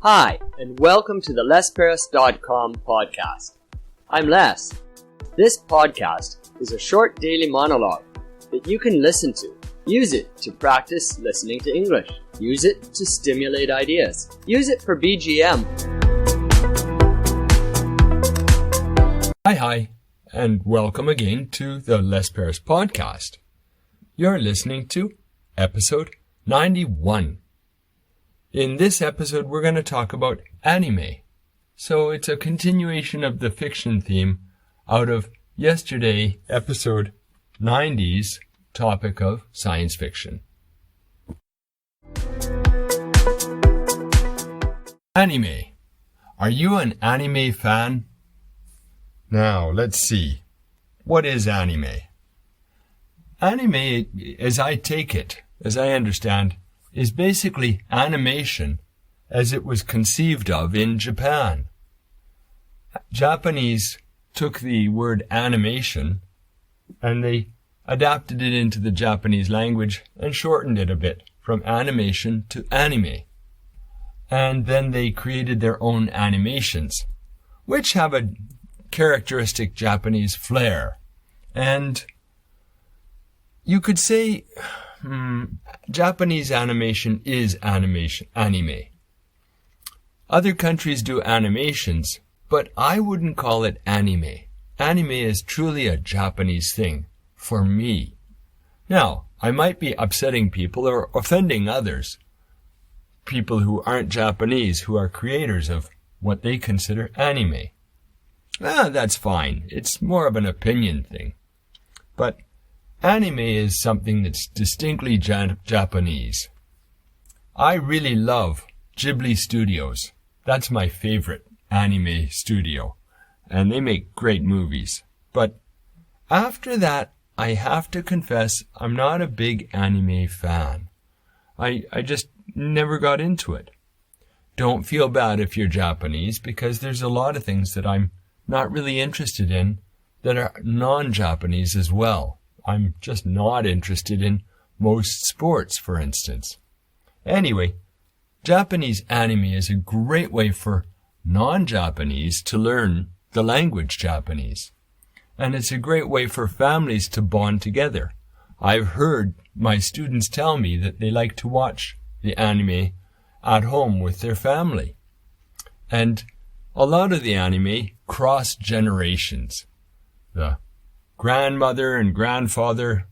Hi, and welcome to the LesParis.com podcast. I'm Les. This podcast is a short daily monologue that you can listen to. Use it to practice listening to English. Use it to stimulate ideas. Use it for BGM. Hi, and welcome again to the Les Paris podcast. You're listening to episode 91. In this episode, we're going to talk about anime. So it's a continuation of the fiction theme out of yesterday, episode 90's topic of science fiction. Anime. Are you an anime fan? Now, let's see. What is anime? Anime, as I understand, is basically animation as it was conceived of in Japan. Japanese took the word animation and they adapted it into the Japanese language and shortened it a bit from animation to anime. And then they created their own animations, which have a characteristic Japanese flair. And you could say Japanese animation is anime. Other countries do animations, but I wouldn't call it anime. Anime is truly a Japanese thing, for me. Now, I might be upsetting people or offending others, people who aren't Japanese, who are creators of what they consider anime. That's fine. It's more of an opinion thing. But anime is something that's distinctly Japanese. I really love Ghibli Studios. That's my favorite anime studio. And they make great movies. But after that, I have to confess I'm not a big anime fan. I just never got into it. Don't feel bad if you're Japanese, because there's a lot of things that I'm not really interested in that are non-Japanese as well. I'm just not interested in most sports, for instance. Anyway, Japanese anime is a great way for non-Japanese to learn the language Japanese. And it's a great way for families to bond together. I've heard my students tell me that they like to watch the anime at home with their family. And a lot of the anime cross generations. The grandmother and grandfather,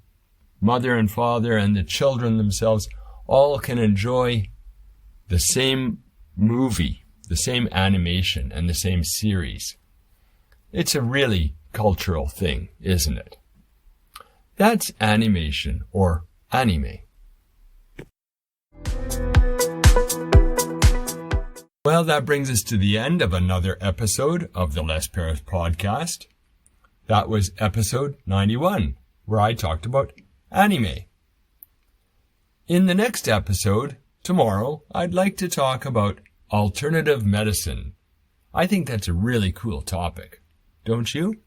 mother and father, and the children themselves all can enjoy the same movie, the same animation, and the same series. It's a really cultural thing, isn't it? That's animation, or anime. Well, that brings us to the end of another episode of the Les Paris podcast. That was episode 91, where I talked about anime. In the next episode, tomorrow, I'd like to talk about alternative medicine. I think that's a really cool topic. Don't you?